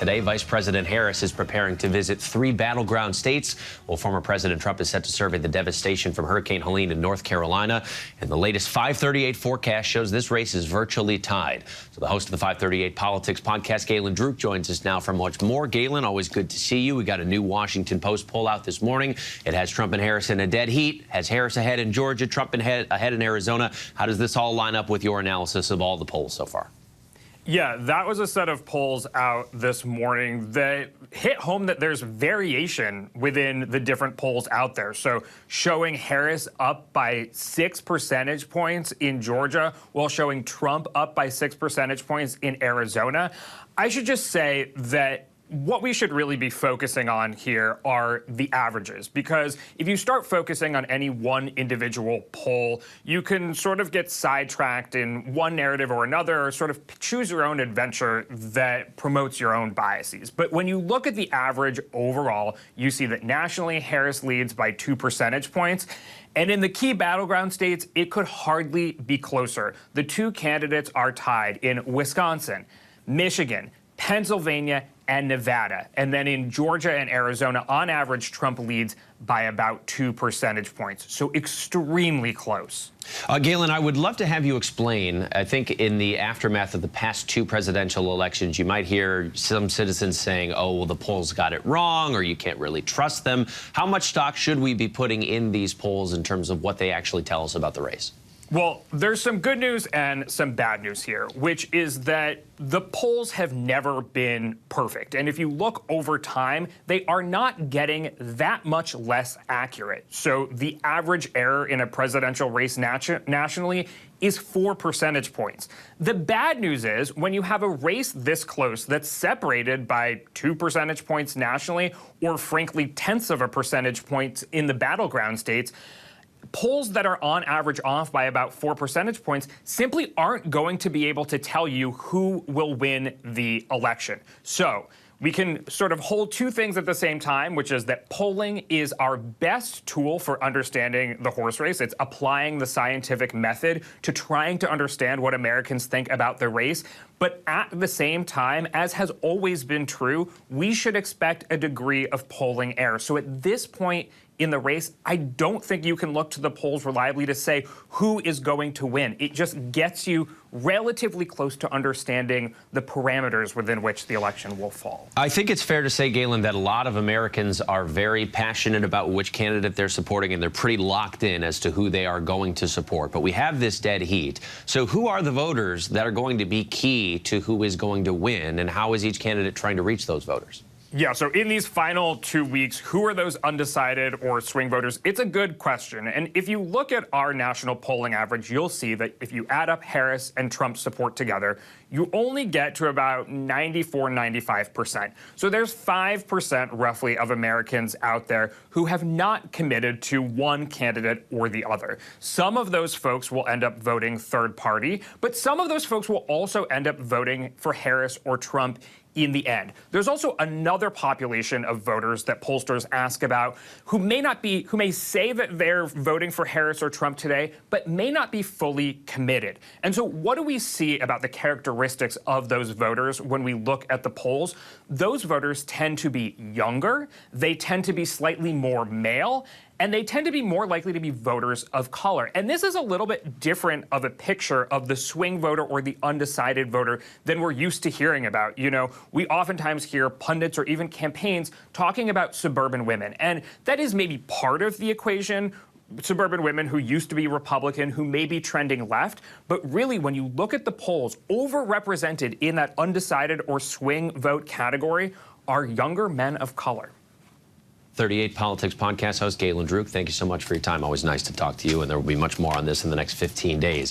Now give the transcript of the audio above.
Today, Vice President Harris is preparing to visit 3 battleground states, while former President Trump is set to survey the devastation from Hurricane Helene in North Carolina. And the latest 538 forecast shows this race is virtually tied. So the host of the 538 Politics podcast, Galen Druke, joins us now for much more. Galen, always good to see you. We got a new Washington Post poll out this morning. It has Trump and Harris in a dead heat, has Harris ahead in Georgia, Trump ahead in Arizona. How does this all line up with your analysis of all the polls so far? Yeah, that was a set of polls out this morning that hit home that there's variation within the different polls out there. So showing Harris up by 6 percentage points in Georgia while showing Trump up by 6 percentage points in Arizona. I should just say that what we should really be focusing on here are the averages, because if you start focusing on any one individual poll, you can sort of get sidetracked in one narrative or another, or sort of choose your own adventure that promotes your own biases. But when you look at the average overall, you see that nationally, Harris leads by 2 percentage points. And in the key battleground states, it could hardly be closer. The two candidates are tied in Wisconsin, Michigan, Pennsylvania, and Nevada. And then in Georgia and Arizona, on average, Trump leads by about 2 percentage points. So extremely close. Galen, I would love to have you explain. I think in the aftermath of the past 2 presidential elections, you might hear some citizens saying, oh, well, the polls got it wrong, or you can't really trust them. How much stock should we be putting in these polls in terms of what they actually tell us about the race? Well, there's some good news and some bad news here, which is that the polls have never been perfect. And if you look over time, they are not getting that much less accurate. So the average error in a presidential race nationally is 4 percentage points. The bad news is when you have a race this close that's separated by 2 percentage points nationally, or frankly, tenths of a percentage point in the battleground states, polls that are on average off by about 4 percentage points simply aren't going to be able to tell you who will win the election. So we can sort of hold 2 things at the same time, which is that polling is our best tool for understanding the horse race. It's applying the scientific method to trying to understand what Americans think about the race. But at the same time, as has always been true, we should expect a degree of polling error. So at this point in the race, I don't think you can look to the polls reliably to say who is going to win. It just gets you relatively close to understanding the parameters within which the election will fall. I think it's fair to say, Galen, that a lot of Americans are very passionate about which candidate they're supporting, and they're pretty locked in as to who they are going to support. But we have this dead heat. So who are the voters that are going to be key to who is going to win, and how is each candidate trying to reach those voters? Yeah, so in these final 2 weeks, who are those undecided or swing voters? It's a good question. And if you look at our national polling average, you'll see that if you add up Harris and Trump's support together, you only get to about 94, 95%. So there's 5% roughly of Americans out there who have not committed to one candidate or the other. Some of those folks will end up voting third party, but some of those folks will also end up voting for Harris or Trump in the end. There's also another population of voters that pollsters ask about who may say that they're voting for Harris or Trump today, but may not be fully committed. And so what do we see about the characteristics of those voters when we look at the polls? Those voters tend to be younger, they tend to be slightly more male, and they tend to be more likely to be voters of color. And this is a little bit different of a picture of the swing voter or the undecided voter than we're used to hearing about. You know, we oftentimes hear pundits or even campaigns talking about suburban women, and that is maybe part of the equation. Suburban women who used to be Republican, who may be trending left. But really, when you look at the polls, overrepresented in that undecided or swing vote category are younger men of color. 38 Politics podcast host Galen Druke, thank you so much for your time. Always nice to talk to you, and there will be much more on this in the next 15 days.